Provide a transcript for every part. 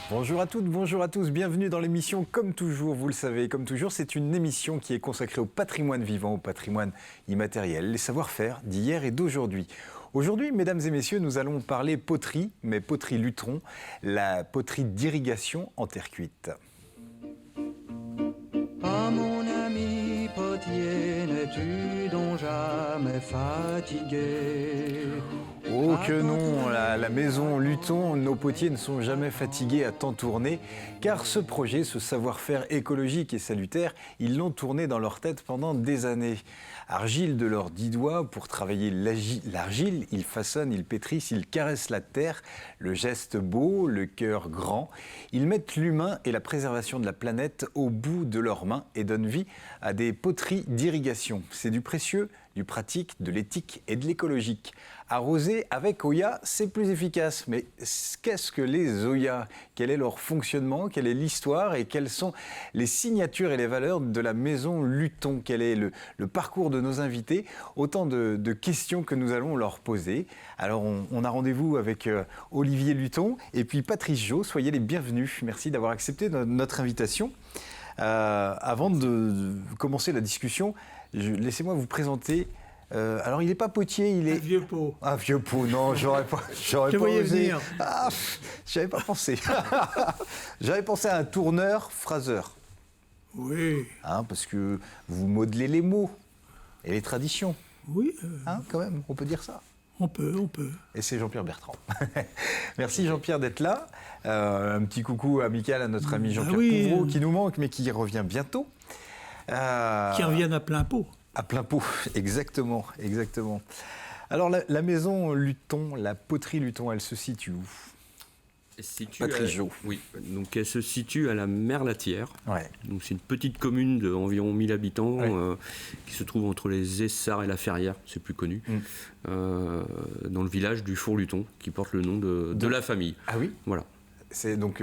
Bonjour à toutes, bonjour à tous, bienvenue dans l'émission Comme toujours, vous le savez, comme toujours, c'est une émission qui est consacrée au patrimoine vivant, au patrimoine immatériel, les savoir-faire d'hier et d'aujourd'hui. Aujourd'hui, mesdames et messieurs, nous allons parler poterie, mais poterie Lutron, la poterie d'irrigation en terre cuite. Ah mon ami potier, n'es-tu donc jamais fatigué? Oh que non, la maison Lutron, nos potiers ne sont jamais fatigués à tant tourner, car ce projet, ce savoir-faire écologique et salutaire, ils l'ont tourné dans leur tête pendant des années. Argile de leurs 10 doigts, pour travailler l'argile, ils façonnent, ils pétrissent, ils caressent la terre, le geste beau, le cœur grand. Ils mettent l'humain et la préservation de la planète au bout de leurs mains et donnent vie à des poteries d'irrigation. C'est du précieux, du pratique, de l'éthique et de l'écologique. Arroser avec Oya, c'est plus efficace. Mais qu'est-ce que les Oya? Quel est leur fonctionnement? Quelle est l'histoire? Et quelles sont les signatures et les valeurs de la maison Lutron? Quel est le parcours de nos invités? Autant de questions que nous allons leur poser. Alors, on a rendez-vous avec Olivier Lutron et puis Patrice Jo. Soyez les bienvenus. Merci d'avoir accepté notre invitation. Avant de commencer la discussion, laissez-moi vous présenter. Alors, il n'est pas potier, il est... Un vieux pot. Un vieux pot, non, j'aurais pas voyais osé. venir. Ah, j'avais pas pensé. J'avais pensé à un tourneur, phraseur. Oui. Hein, parce que vous modelez les mots et les traditions. Oui, Hein, quand même, on peut dire ça. on peut. Et c'est Jean-Pierre Bertrand. Merci Jean-Pierre d'être là. Un petit coucou amical à notre ami Jean-Pierre Pouvreau, qui nous manque, mais qui revient bientôt. Qui reviennent à plein pot. À plein pot, exactement. Alors la maison Lutron, la poterie Lutron, elle se situe où? Patrice Jo. Oui, donc elle se situe à la Merlatière. Ouais. Donc c'est une petite commune d'environ 1000 habitants Ouais. qui se trouve entre les Essarts et la Ferrière, c'est plus connu, dans le village du Four-Luton, qui porte le nom de la famille. Ah oui? Voilà. C'est donc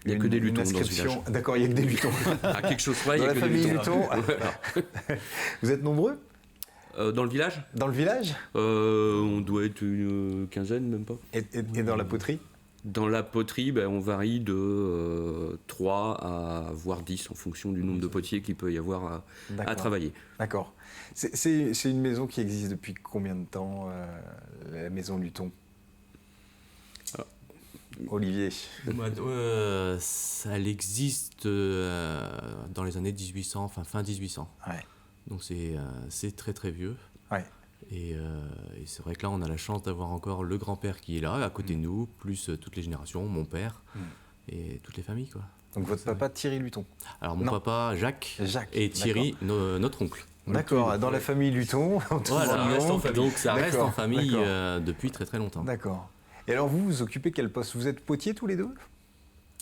Il n'y a que des Lutons dans ce village. D'accord, il n'y a que des Lutons. À quelque chose près, il Dans y a la que des famille Lutons. Lutton. Vous êtes nombreux Dans le village, dans le village on doit être une quinzaine, même pas. et dans la poterie? Dans la poterie, on varie de 3 à voire 10 en fonction du nombre de potiers qu'il peut y avoir à D'accord. travailler. D'accord. C'est une maison qui existe depuis combien de temps, la maison Lutton? Olivier. Ça existe dans les années 1800, enfin fin 1800. Ouais. Donc c'est très très vieux. Ouais. Et c'est vrai que là on a la chance d'avoir encore le grand-père qui est là, à côté de nous, plus toutes les générations, mon père et toutes les familles, quoi. Donc votre papa Thierry Lutton. Alors mon Non. papa Jacques et Thierry, notre oncle. D'accord, dans la famille Lutton. Voilà, donc ça reste D'accord, en famille d'accord. depuis très très longtemps. D'accord. Et alors vous occupez quel poste? Vous êtes potier tous les deux?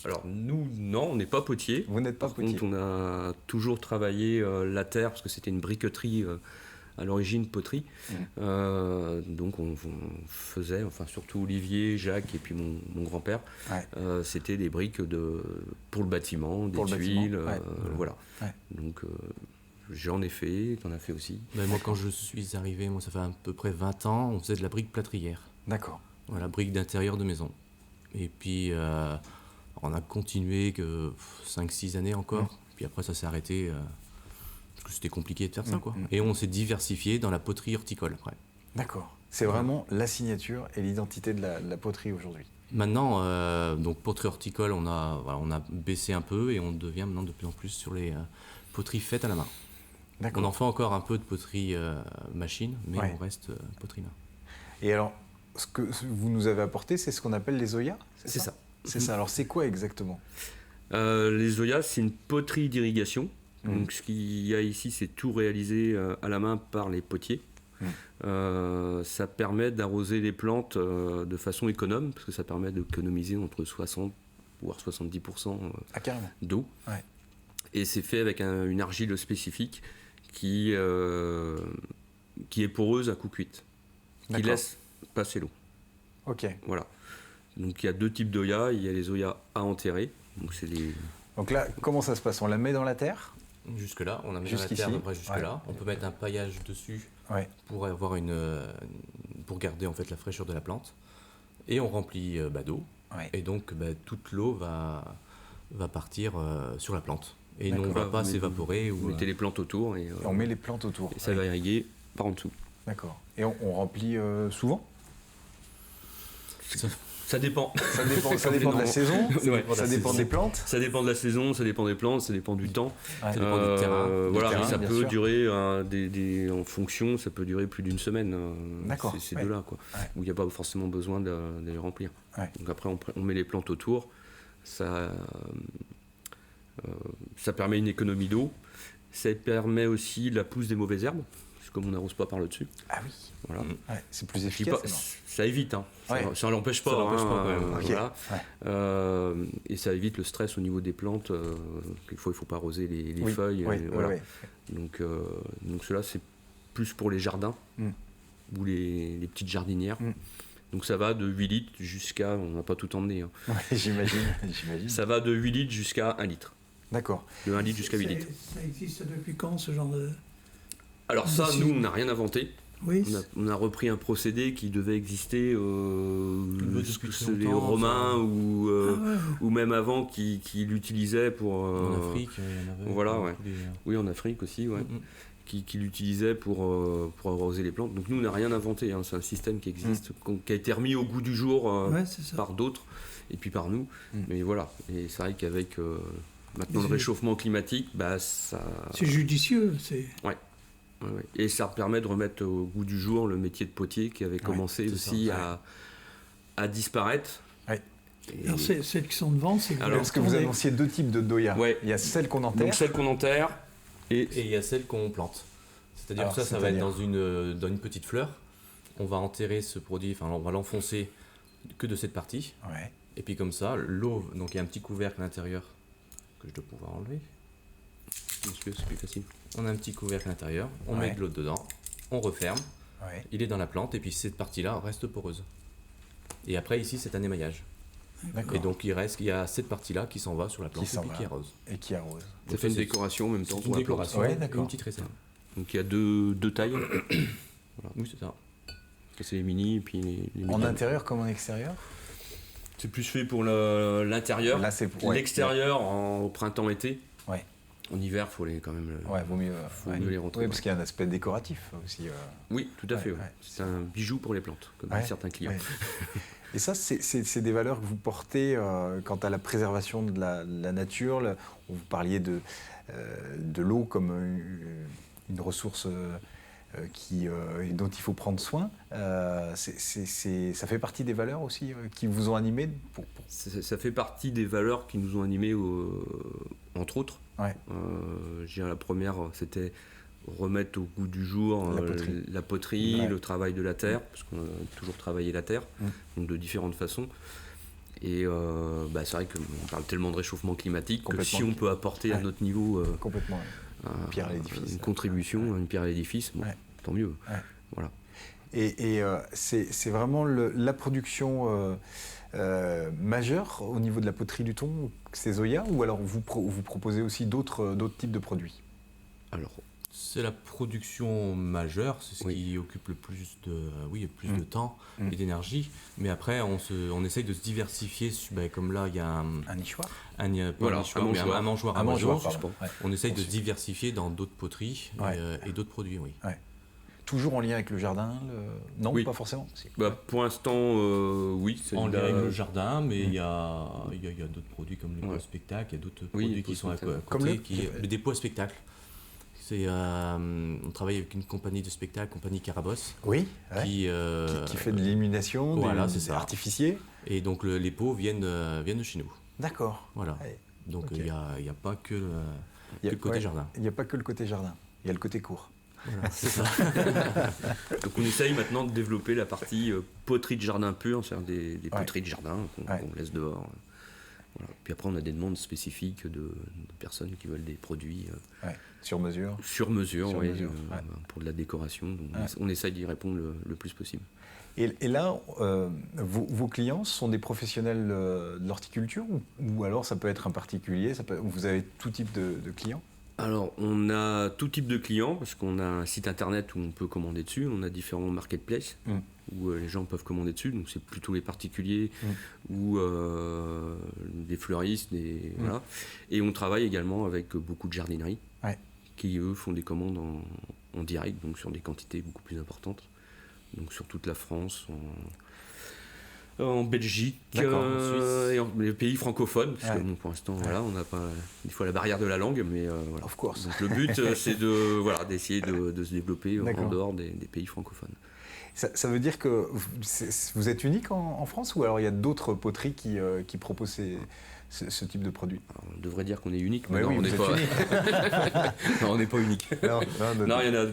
Alors nous, non, on n'est pas potier. Vous n'êtes pas Par potier. contre, on a toujours travaillé la terre, parce que c'était une briqueterie à l'origine, poterie. Donc on faisait, enfin surtout Olivier, Jacques et puis mon grand-père, Ouais. c'était des briques pour le bâtiment, des Pour le tuiles, bâtiment, ouais. voilà. Ouais. Donc j'en ai fait, t'en as fait aussi. Mais moi quand je suis arrivé, ça fait à peu près 20 ans, on faisait de la brique plâtrière. D'accord. Voilà, brique d'intérieur de maison. Et puis, on a continué que 5-6 années encore. Puis après, ça s'est arrêté parce que c'était compliqué de faire ça, quoi. Et on s'est diversifié dans la poterie horticole après. D'accord. C'est vraiment la signature et l'identité de la poterie aujourd'hui. Maintenant, donc poterie horticole, on a baissé un peu et on devient maintenant de plus en plus sur les poteries faites à la main. On D'accord. en fait encore un peu de poterie machine, mais Ouais. on reste poterie main. Et alors, ce que vous nous avez apporté, c'est ce qu'on appelle les Oya? C'est ça. C'est ça. Alors c'est quoi exactement? Les Oya, c'est une poterie d'irrigation. Donc ce qu'il y a ici, c'est tout réalisé à la main par les potiers. Ça permet d'arroser les plantes de façon économe, parce que ça permet d'économiser entre 60 voire 70% Ah, carrément. d'eau. Ouais. Et c'est fait avec une argile spécifique qui est poreuse à coups cuite, qui D'accord. laisse passer l'eau. Ok. Voilà. Donc il y a deux types d'Oya. Il y a les Oya à enterrer. Donc c'est des... Donc là, comment ça se passe? On la met dans la terre? Jusque-là, on a mis la Jusqu'ici. terre à peu près jusque-là. Ouais. On peut mettre un paillage dessus Ouais. pour avoir pour garder en fait la fraîcheur de la plante. Et on remplit d'eau. Ouais. Et donc, toute l'eau va partir sur la plante. Et D'accord. non, on ne va pas Vous s'évaporer. Vous mettez les plantes autour et, Et on met les plantes autour. et ça Oui. va irriguer par en dessous. D'accord. Et on remplit souvent? Ça dépend. Ça dépend de la saison, Ouais. ça dépend des plantes. Ça dépend de la saison, ça dépend des plantes, ça dépend du temps. Ouais. Ça dépend du terrain. Voilà, terrain, ça bien peut sûr. durer en fonction, ça peut durer plus d'une semaine. D'accord, Ces ouais. deux-là, quoi. Ouais. Où il n'y a pas forcément besoin de les remplir. Ouais. Donc après, on met les plantes autour. Ça permet une économie d'eau. Ça permet aussi la pousse des mauvaises herbes, parce que comme on n'arrose pas par le dessus. Ah oui, Voilà. ouais, c'est plus Je dis efficace. pas- non ça évite, hein. Ouais. Ça l'empêche pas. Ça l'empêche hein, pas, quand même. Ok. voilà. Ouais. Et ça évite le stress au niveau des plantes. Il faut pas arroser les Oui, feuilles. oui, et oui, voilà. oui. Donc cela, c'est plus pour les jardins Mm. ou les petites jardinières. Mm. Donc ça va de 8 litres jusqu'à... On n'a pas tout emmené. Hein. Ouais, j'imagine. Ça va de 8 litres jusqu'à 1 litre. D'accord. De 1 litre jusqu'à 8 litres. Ça existe depuis quand, ce genre de... Alors ça, Si. nous, on n'a rien inventé. Oui, On a repris un procédé qui devait exister depuis c'est les longtemps, Romains ça. ou même avant qui l'utilisaient pour... En Afrique, il y en avait. voilà, ouais. tous les- Oui, en Afrique aussi, ouais. Qui l'utilisaient pour arroser les plantes. Donc nous, on n'a rien inventé. Hein. C'est un système qui existe, qui a été remis au goût du jour ouais, c'est ça. par d'autres et puis par nous. Mais voilà. Et c'est vrai qu'avec maintenant Mais le réchauffement climatique, ça... C'est judicieux, c'est... Ouais, ouais. Et ça permet de remettre au goût du jour le métier de potier qui avait commencé c'est aussi ça, à disparaître. Ouais. Et- Alors, celles qui sont devant, c'est... Alors, Parce que vous annonciez deux types de doya. Ouais. Il y a celle qu'on enterre. donc celle qu'on enterre et Et il y a celle qu'on plante. C'est-à-dire Alors, que ça va être c'est-à-dire dans une petite fleur. On va enterrer ce produit, enfin on va l'enfoncer que de cette partie. Ouais. Et puis comme ça, l'eau, donc il y a un petit couvercle à l'intérieur que je dois pouvoir enlever. monsieur, c'est plus facile. On a un petit couvercle à l'intérieur, on Ouais. met de l'eau dedans, on referme, Ouais. il est dans la plante et puis cette partie-là reste poreuse. Et après ici c'est un émaillage. D'accord. Et donc il y a cette partie-là qui s'en va sur la plante et s'en puis va. qui arrose. Et qui arrose. Ça Donc fait une c'est- décoration en même temps C'est pour une la plante. décoration Ouais, et d'accord. une petite réserve. Donc il y a deux tailles. Oui c'est ça. Ça, c'est les mini et puis les En médiums. intérieur comme en extérieur. C'est plus fait pour l'intérieur. Là, c'est pour- ouais. L'extérieur au printemps-été. Ouais. En hiver, faut les quand même. Ouais, vaut mieux. Faut mieux les retrouver. Oui, parce qu'il y a un aspect décoratif aussi. Oui, tout à Ouais, fait. Ouais. ouais. C'est un bijou pour les plantes, comme Ouais, disent certains clients. ouais. Et ça, c'est des valeurs que vous portez quant à la préservation de la nature. Vous parliez de l'eau comme une ressource dont il faut prendre soin. Ça fait partie des valeurs aussi qui vous ont animé Ça fait partie des valeurs qui nous ont animés, entre autres. Ouais. Je dirais la première, c'était remettre au goût du jour La poterie. Ouais. le travail de la terre, parce qu'on a toujours travaillé la terre, donc de différentes façons. Et c'est vrai qu'on parle tellement de réchauffement climatique que si on peut apporter à notre niveau complètement pierre à l'édifice. une contribution, une pierre à l'édifice, bon, tant mieux. Ouais. Voilà. Et c'est vraiment la production majeure au niveau de la poterie du thon, c'est Zoya, ou alors vous proposez aussi d'autres types de produits? Alors, C'est la production majeure, c'est ce qui occupe le plus de temps et d'énergie. Mais après, on essaye de se diversifier. Comme là, il y a Un nichoir. un mangeoir Un à mangeoir, oiseaux. pardon. Ouais. On essaye de se diversifier dans d'autres poteries et d'autres produits, oui. Ouais. Toujours en lien avec le jardin Non, Oui. pas forcément. Si. pour l'instant, oui. C'est En de lien la- avec le jardin, mais il y a d'autres produits comme les pots à spectacle, il y a d'autres Oui, produits les qui sont à pots à côté, spectacle. des pots à spectacle. On travaille avec une compagnie de spectacle, compagnie Carabosse, Oui, ouais. qui qui fait de l'illumination, voilà, des c'est ça. artificiers. Et donc les pots viennent de chez nous. D'accord. Voilà. Ouais. Donc Ok. il n'y a pas que Il y a- le côté ouais, jardin. Il n'y a pas que le côté jardin, il y a le côté court. Voilà, c'est ça. Donc on essaye maintenant de développer la partie poterie de jardin pure, c'est-à-dire des poteries de jardin qu'on laisse dehors. Voilà. Puis après on a des demandes spécifiques de personnes qui veulent des produits Sur mesure. sur mesure, Sur oui, mesure, ouais. pour de la décoration. Donc Ouais. on essaye d'y répondre le plus possible. Et là, vos clients sont des professionnels de l'horticulture ou alors ça peut être un particulier, vous avez tout type de clients? Alors, on a tout type de clients, parce qu'on a un site internet où on peut commander dessus, on a différents marketplaces où les gens peuvent commander dessus, donc c'est plutôt les particuliers ou des fleuristes, voilà. Et on travaille également avec beaucoup de jardineries qui, eux, font des commandes en direct, donc sur des quantités beaucoup plus importantes, donc sur toute la France, en Belgique, en Suisse. et les pays francophones, parce que bon, pour l'instant, voilà, on n'a pas des fois la barrière de la langue, mais voilà. Of course. Donc le but, c'est d'essayer de se développer en dehors des pays francophones. Ça veut dire que vous êtes unique en France, ou alors il y a d'autres poteries qui proposent ce type de produit? Alors, on devrait dire qu'on est unique, mais mais oui, non, on n'est vous pas. êtes Non, on n'est pas unique. Non,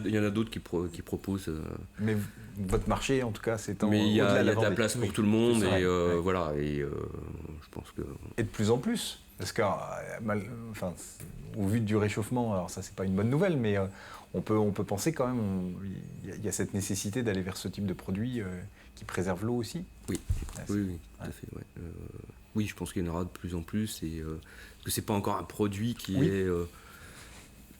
Il y en a d'autres qui proposent. mais votre marché, en tout cas, c'est Mais il y a de la Vendée. place pour tout le monde, c'est vrai, et voilà. Et je pense que. Et de plus en plus, parce que, au vu du réchauffement, alors ça, c'est pas une bonne nouvelle, mais on peut penser quand même, il y a cette nécessité d'aller vers ce type de produit qui préserve l'eau aussi. Oui, Ouais, oui, tout à fait. Ouais. Oui, je pense qu'il y en aura de plus en plus, et parce que c'est pas encore un produit qui est.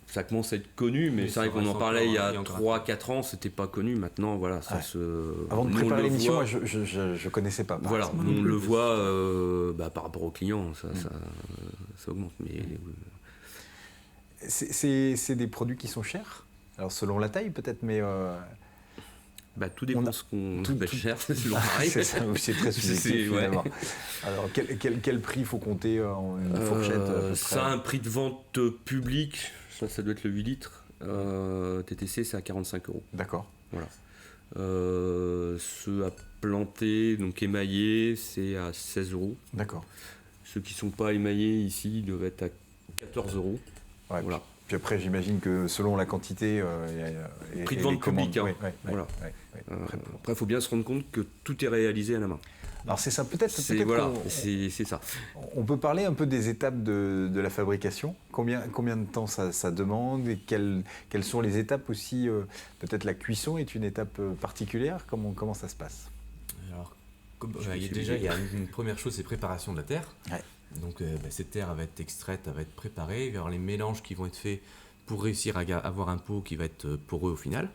Ça commence à être connu, mais c'est vrai qu'on en parlait il y a 3-4 ans, c'était pas connu. Maintenant, voilà, ça se. Avant de nous, préparer on le l'émission, voit- moi, je connaissais pas. Voilà, exemple. nous, on le voit par rapport aux clients, ça augmente. Mais C'est des produits qui sont chers. Alors selon la taille peut-être, mais tout dépend de ce qu'on appelle cher, c'est toujours pareil. c'est ça, c'est très subjectif ouais. finalement. Alors quel prix faut compter en une fourchette à peu près? Ça a un prix de vente public, ça doit être le 8 litres. TTC, c'est à 45 €. D'accord. Voilà. Ceux à planter, donc émaillés, c'est à 16 €. D'accord. Ceux qui ne sont pas émaillés ici doivent être à 14 €. Ouais, Voilà. Puis après, j'imagine que selon la quantité Prix de et vente les commandes, public, hein. voilà. Après, il faut bien se rendre compte que tout est réalisé à la main. Alors c'est ça, peut-être Voilà, qu'on- c'est ça. on peut parler un peu des étapes de la fabrication. Combien de temps ça demande, et quelles sont les étapes aussi? Peut-être la cuisson est une étape particulière. Comment ça se passe? Alors, il y a une première chose, c'est préparation de la terre. Ouais. Donc cette terre elle va être extraite, elle va être préparée, il va y avoir les mélanges qui vont être faits pour réussir à avoir un pot qui va être poreux au final.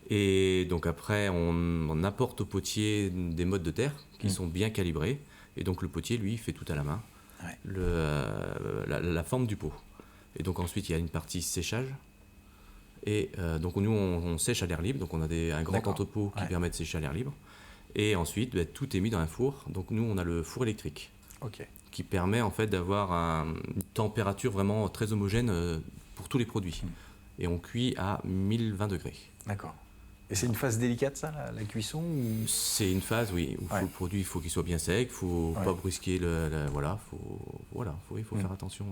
Et donc après, on apporte au potier des modes de terre qui sont bien calibrés. Et donc le potier, lui, fait tout à la main, la forme du pot. Et donc ensuite, il y a une partie séchage. Et donc nous, on sèche à l'air libre. Donc on a un grand entrepôt qui permet de sécher à l'air libre. Et ensuite, tout est mis dans un four. Donc nous, on a le four électrique. Ok. Qui permet en fait d'avoir une température vraiment très homogène pour tous les produits. Et on cuit à 1020 degrés. D'accord. Et c'est une phase délicate, ça, la cuisson, ou... C'est une phase, oui, où le produit, il faut qu'il soit bien sec, il ne faut pas brusquer il faut faire attention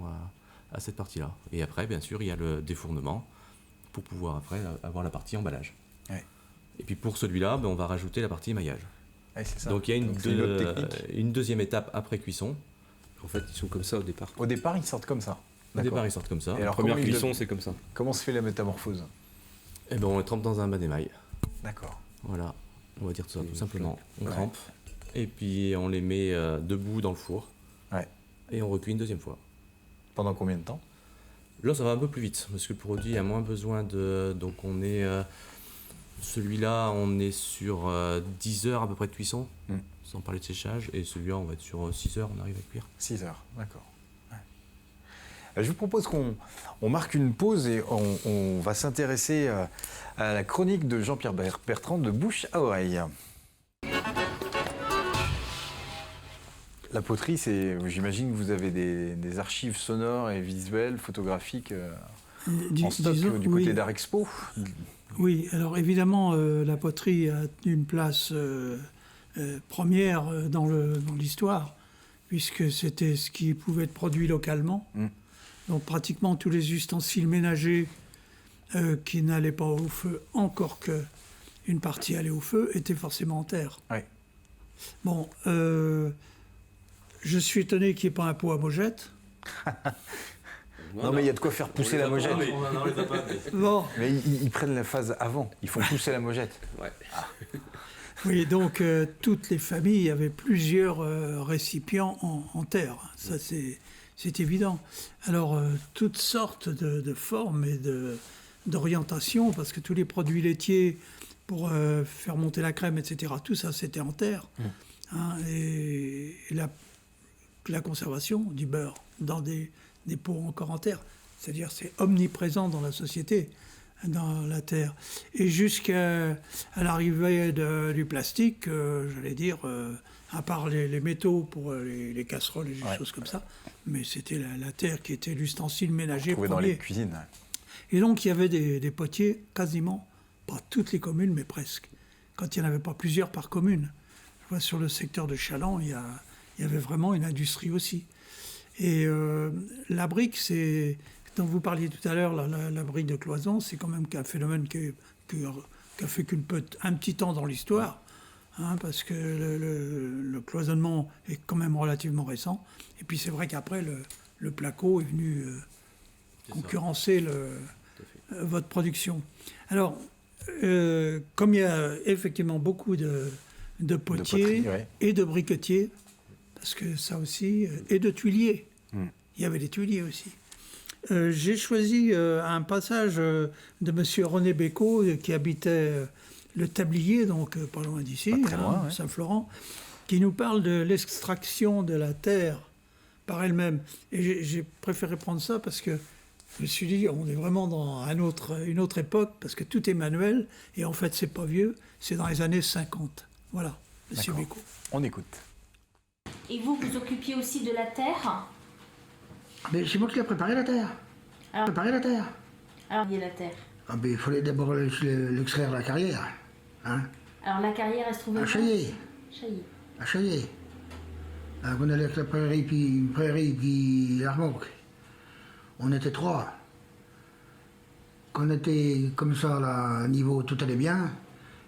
à cette partie-là. Et après, bien sûr, il y a le défournement pour pouvoir après avoir la partie emballage. Ouais. Et puis pour celui-là, on va rajouter la partie émaillage. Ouais, c'est ça. Donc il y a une une deuxième étape après cuisson. En fait, ils sont comme ça au départ. Au départ, ils sortent comme ça. Au départ, ils sortent comme ça. Et alors, première cuisson, c'est comme ça. Comment se fait la métamorphose? Eh ben, on les trempe dans un bain d'émail. D'accord. Voilà, on va dire ça tout simplement. On trempe, et puis on les met debout dans le four. Ouais. Et on recuit une deuxième fois. Pendant combien de temps? Là, ça va un peu plus vite, parce que le produit a moins besoin de... Donc on est... celui-là, on est sur 10 heures à peu près de cuisson, sans parler de séchage. Et celui-là, on va être sur 6 heures, on arrive à cuire. 6 heures, d'accord. Je vous propose qu'on marque une pause et on va s'intéresser à la chronique de Jean-Pierre Bertrand de Bouche à Oreille. La poterie, j'imagine que vous avez des archives sonores et visuelles, photographiques en stock du côté d'Art Expo. Oui, alors évidemment, la poterie a une place première dans l'histoire, puisque c'était ce qui pouvait être produit localement. Donc pratiquement tous les ustensiles ménagers qui n'allaient pas au feu, encore qu'une partie allait au feu, étaient forcément en terre. Ouais. Bon, je suis étonné qu'il n'y ait pas un pot à mojettes. Non, mais il y a de quoi faire pousser la mojette. Bon. Mais ils prennent la phase avant, ils font pousser la mojette. Ouais. Ah. Oui, donc toutes les familles avaient plusieurs récipients en terre. Ça, c'est évident. Alors, toutes sortes de formes et d'orientations, parce que tous les produits laitiers pour faire monter la crème, etc., tout ça, c'était en terre. Hein, et la conservation du beurre dans des pots encore en terre, c'est-à-dire c'est omniprésent dans la société, dans la terre. Et jusqu'à l'arrivée du plastique, j'allais dire, à part les métaux pour les casseroles et des choses comme ça, mais c'était la terre qui était l'ustensile ménager Trouvé premier. dans les cuisines. Et donc il y avait des potiers quasiment, pas toutes les communes, mais presque. Quand il n'y en avait pas plusieurs par commune. Je vois sur le secteur de Chaland, il y avait vraiment une industrie aussi. Et la brique, c'est, dont vous parliez tout à l'heure, la brique de cloison, c'est quand même un phénomène qui a fait un petit temps dans l'histoire, hein, parce que le cloisonnement est quand même relativement récent. Et puis c'est vrai qu'après, le placo est venu concurrencer votre production. Alors, comme il y a effectivement beaucoup de potiers poteries, et de briquetiers, parce que ça aussi, et de tuiliers. Il y avait des tuiliers aussi. J'ai choisi un passage de M. René Bécaud, qui habitait le Tablier, donc pas loin d'ici, Pas très loin, ouais. Saint-Florent, qui nous parle de l'extraction de la terre par elle-même. Et j'ai préféré prendre ça parce que je me suis dit, on est vraiment dans une autre époque, parce que tout est manuel, et en fait, c'est pas vieux, c'est dans les années 50. Voilà, M. Bécaud. On écoute. Et vous occupiez aussi de la terre? Mais c'est moi qui ai préparé la terre. Alors, Préparé la terre. alors, il y a la terre. Ah ben, il fallait d'abord l'extraire de la carrière. Hein, Alors, la carrière, elle se trouvait à où? Chaillé. Chaillé. À Chaillé. Alors, on allait avec la prairie, puis la remorque. On était 3. Quand on était comme ça, là, à niveau, tout allait bien.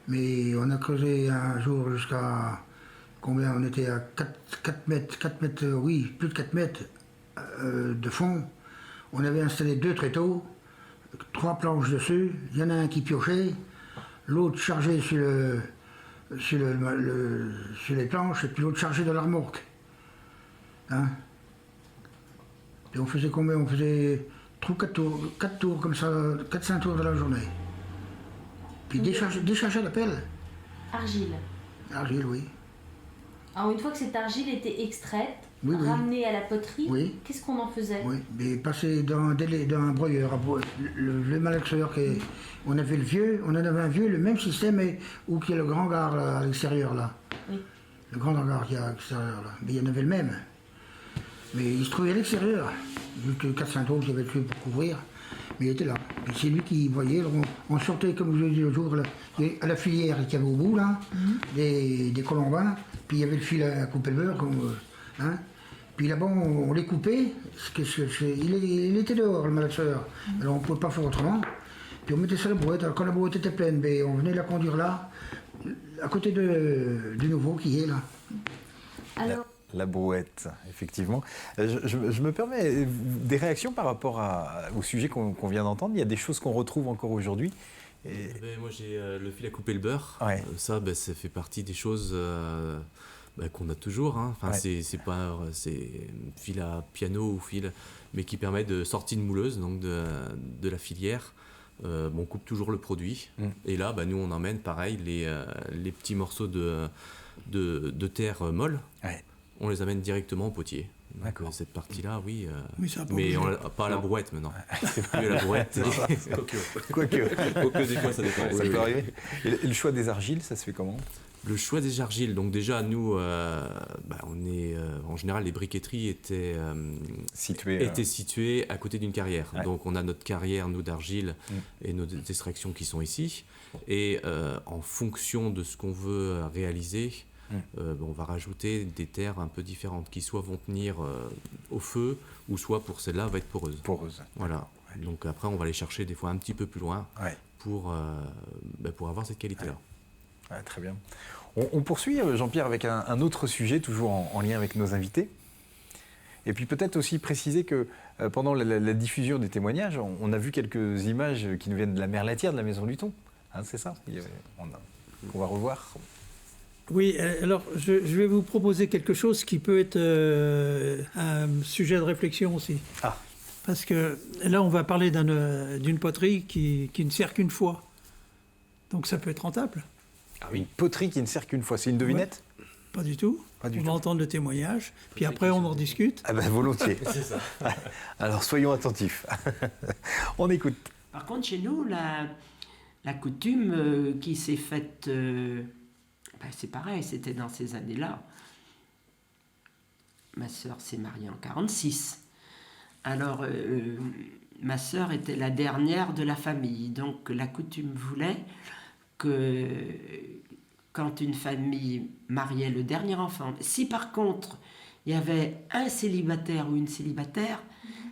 Mais on a creusé un jour jusqu'à... Combien? On était à 4 mètres, oui, plus de 4 mètres de fond. On avait installé 2 tréteaux, 3 planches dessus. Il y en a un qui piochait, l'autre chargé sur les planches, et puis l'autre chargé de la remorque. Hein? Et on faisait combien? On faisait 4 tours comme ça, 4-5 tours de la journée. Puis décharger la pelle. Argile. Argile, oui. Alors, une fois que cette argile était extraite, Oui, oui. ramenée à la poterie, Oui. qu'est-ce qu'on en faisait? Oui, mais passer dans un broyeur, le malaxeur, on en avait un vieux, le même système, où il y a le grand gare là, à l'extérieur là. Oui. Le grand gare qui est à l'extérieur là. Mais il y en avait le même. Mais il se trouvait à l'extérieur. Vu que 4-5 autres, il y avait tué pour couvrir. Mais il était là. Et c'est lui qui voyait. Alors on sortait, comme je vous ai dit l'autre jour, à la filière qu'il y avait au bout là, des colombins. Puis il y avait le fil à couper le beurre. Hein. Puis là-bas, on les coupait. Il était dehors, le malaxeur. Alors on ne pouvait pas faire autrement. Puis on mettait ça à la brouette. Alors quand la brouette était pleine, ben, on venait la conduire là, à côté du nouveau qui est là. Alors, La brouette, effectivement. Je me permets des réactions par rapport au sujet qu'on vient d'entendre. Il y a des choses qu'on retrouve encore aujourd'hui. Moi, j'ai le fil à couper le beurre. Ouais. Ça fait partie des choses qu'on a toujours. Hein. Enfin, Ouais. c'est fil à piano ou mais qui permet de sortie de mouleuse, donc de la filière. On coupe toujours le produit. Et là, nous, on emmène, pareil, les petits morceaux de terre molle. Ouais. On les amène directement au potier. Donc, D'accord. cette partie-là, oui. Oui, ça a pas mais bougé. pas à la brouette maintenant. C'est plus à la brouette. Quoique des fois, ça dépend. Ça peut arriver. Et le choix des argiles, ça se fait comment? Le choix des argiles. Donc déjà, nous, on est... en général, les briqueteries étaient situées à côté d'une carrière. Ouais. Donc on a notre carrière, nous, d'argile et nos extractions qui sont ici. Et en fonction de ce qu'on veut réaliser, on va rajouter des terres un peu différentes qui soit vont tenir au feu ou soit pour celle-là va être poreuse. Voilà. Donc après on va les chercher des fois un petit peu plus loin pour avoir cette qualité-là. Ouais, très bien. On poursuit, Jean-Pierre, avec un autre sujet, toujours en lien avec nos invités. Et puis peut-être aussi préciser que pendant la diffusion des témoignages, on a vu quelques images qui nous viennent de la mer Latière, de la maison Luton. Hein, c'est ça qu'on va revoir. alors, Oui, alors je vais vous proposer quelque chose qui peut être un sujet de réflexion aussi. Ah. Parce que là, on va parler d'une poterie qui ne sert qu'une fois. Donc ça peut être rentable. Une poterie qui ne sert qu'une fois, c'est une devinette? Pas du tout. Pas du on tout. va entendre le témoignage, puis après on en discute. Ah ben volontiers. C'est ça. Alors soyons attentifs. On écoute. Par contre, chez nous, la coutume qui s'est faite, c'est pareil, c'était dans ces années-là. Ma sœur s'est mariée en 1946. Alors, ma sœur était la dernière de la famille. Donc, la coutume voulait que quand une famille mariait le dernier enfant, si par contre, il y avait un célibataire ou une célibataire,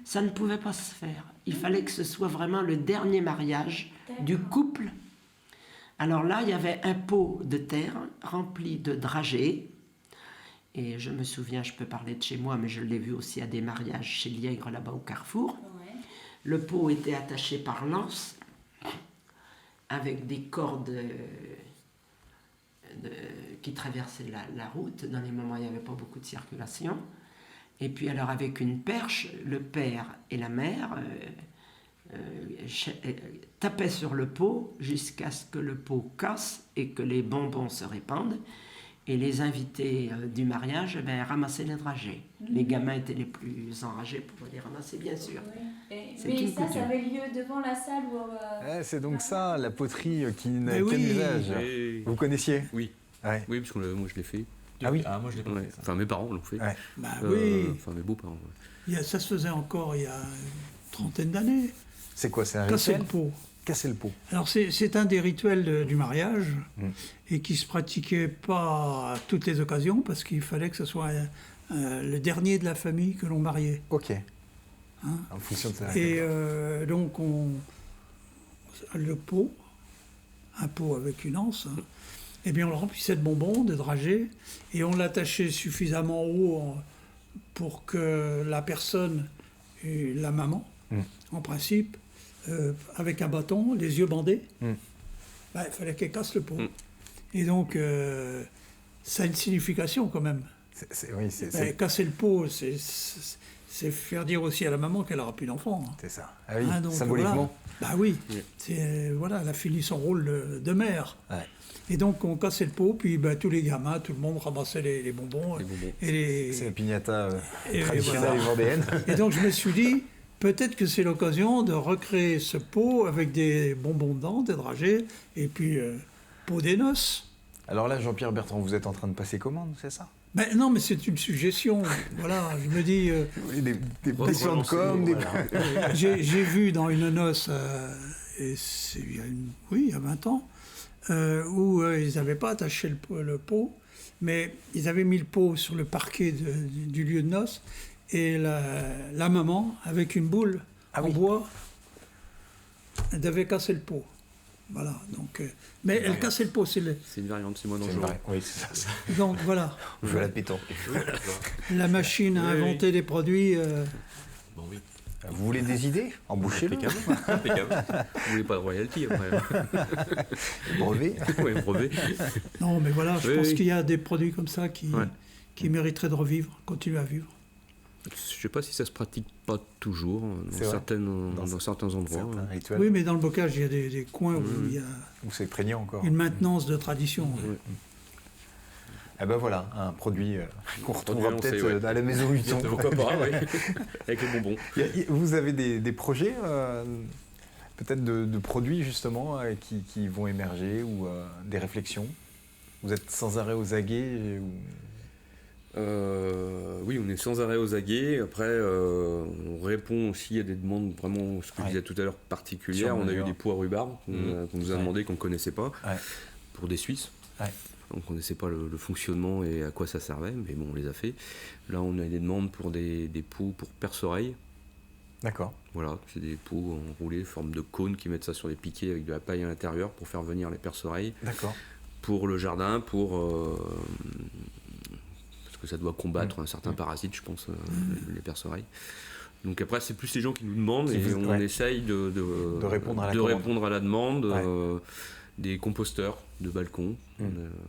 ça ne pouvait pas se faire. Il fallait que ce soit vraiment le dernier mariage du couple. Alors là, il y avait un pot de terre rempli de dragées. Et je me souviens, je peux parler de chez moi, mais je l'ai vu aussi à des mariages chez Liègre, là-bas au Carrefour. Ouais. Le pot était attaché par l'anse, avec des cordes qui traversaient la route, dans les moments où il n'y avait pas beaucoup de circulation. Et puis alors avec une perche, le père et la mère tapaient sur le pot jusqu'à ce que le pot casse et que les bonbons se répandent. Et les invités du mariage ramassaient les dragées. Les gamins étaient les plus enragés pour les ramasser, bien sûr. Oui. Mais ça avait lieu devant la salle où... C'est donc ça, la poterie qui n'a Mais qu'un oui. usage. Et- Vous connaissiez? Oui. Ouais. Oui, parce que moi je l'ai fait. Ah oui. Ah, moi je l'ai pas Ouais. fait, ça. Enfin, mes parents l'ont fait. Ouais. Bah oui, Enfin, mes beaux-parents. Ouais. ça se faisait encore il y a une trentaine d'années. C'est quoi? C'est un Casser rituel? le pot. Casser le pot. Alors c'est un des rituels du mariage Mm. et qui se pratiquait pas à toutes les occasions parce qu'il fallait que ce soit le dernier de la famille que l'on mariait. Ok. Hein. En fonction de ça. Et donc le pot, un pot avec une anse, eh bien on le remplissait de bonbons, de dragées, et on l'attachait suffisamment haut pour que la personne, et la maman, en principe, avec un bâton, les yeux bandés, il fallait qu'elle casse le pot. Et donc, ça a une signification quand même. Casser le pot, c'est faire dire aussi à la maman qu'elle n'aura plus d'enfant. C'est ça. Ah oui, Donc, symboliquement. voilà. Bah oui, elle a fini son rôle de mère. Ouais. Et donc on cassait le pot, puis tous les gamins, tout le monde ramassait les bonbons. C'est la piñata et traditionnelle voilà. vendéenne. Et donc je me suis dit, peut-être que c'est l'occasion de recréer ce pot avec des bonbons dedans, des dragées, et puis pot des noces. Alors là, Jean-Pierre Bertrand, vous êtes en train de passer commande, c'est ça? Non, mais c'est une suggestion. Voilà, je me dis... Des pressions de com, des... J'ai vu dans une noce, et il y a 20 ans, où ils n'avaient pas attaché le pot, mais ils avaient mis le pot sur le parquet du lieu de noces, et la maman, avec une boule en bois, elle devait casser le pot. Voilà, donc... mais elle cassait le pot, c'est une variante, c'est moins dangereux. Oui, c'est ça. Donc voilà. On joue à la pétanque. La machine a inventé des produits... Bon, oui. Vous voulez des idées? Embauchez-le. Impeccable. Vous voulez pas de royalty après? Brevet. Oui, brevet. Non, mais voilà, je pense qu'il y a des produits comme ça qui mériteraient de revivre, continuer à vivre. Je ne sais pas si ça se pratique pas toujours dans certains endroits. Certains rituels. Oui, mais dans le bocage, il y a des coins où il y a Où c'est prégnant encore. une maintenance de tradition. Eh ben voilà, un produit qu'on retrouvera Produit peut-être lancé, à la maison Hutton. Pourquoi pas, oui. Avec les bonbons. Vous avez des projets peut-être de produits justement qui vont émerger ou des réflexions? Vous êtes sans arrêt aux aguets Oui, on est sans arrêt aux aguets. Après, on répond aussi à des demandes vraiment, ce que je disais tout à l'heure, particulières. On a eu des pots à rhubarbe qu'on nous a demandé, qu'on ne connaissait pas, pour des Suisses. Donc on ne connaissait pas le fonctionnement et à quoi ça servait, mais bon, on les a fait. Là, on a des demandes pour des pots pour perce-oreilles. D'accord. Voilà, c'est des pots enroulés, forme de cône, qui mettent ça sur des piquets avec de la paille à l'intérieur pour faire venir les perce-oreilles. D'accord. Pour le jardin, parce que ça doit combattre un certain parasite, je pense, les perce-oreilles. Donc après, c'est plus les gens qui nous demandent et on essaye de répondre à la répondre à la demande. des composteurs de balcon.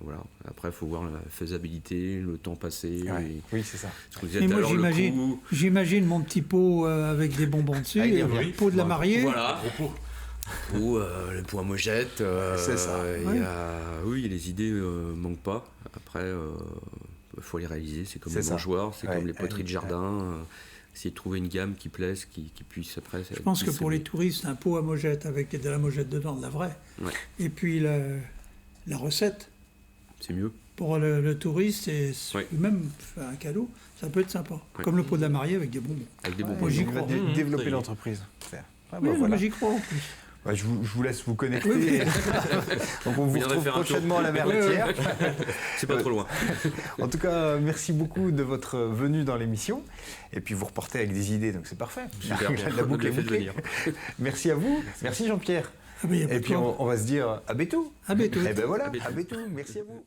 Voilà. Après, il faut voir la faisabilité, le temps passé. Oui, c'est ça. Ce qu'on disait Et tout à moi, l'heure, le coût. j'imagine mon petit pot avec des bonbons dessus, Avec des et le pot de la mariée. Voilà. Ou le pot à mojettes. C'est ça. Oui, les idées manquent pas. Après, il faut les réaliser. C'est comme C'est les ça. mangeoires, c'est Ouais, comme les poteries de jardin. Essayer de trouver une gamme qui plaise, qui puisse après. Je pense que pour les touristes, un pot à mojettes avec de la mojette dedans, de la vraie. Ouais. Et puis la recette. C'est mieux. Pour le touriste, et Ouais. même faire un cadeau, ça peut être sympa. Ouais. Comme le pot de la mariée avec des bonbons. Avec des bonbons. Moi, j'y Il va crois. développer ça y est. l'entreprise. Oui, mais j'y crois en plus. Ouais, je vous laisse vous connecter. Donc on vous viendrez retrouve faire un tour. prochainement à la Merletière. C'est pas trop loin. En tout cas, merci beaucoup de votre venue dans l'émission. Et puis vous reportez avec des idées, donc c'est parfait. Super. La boucle est On a fait de bouclée. venir. Merci à vous. Merci Jean-Pierre. Ah ben, y a pas Et de puis quoi. on va se dire à bientôt. À bientôt. Et ben voilà, À bientôt. à bientôt. Merci à vous.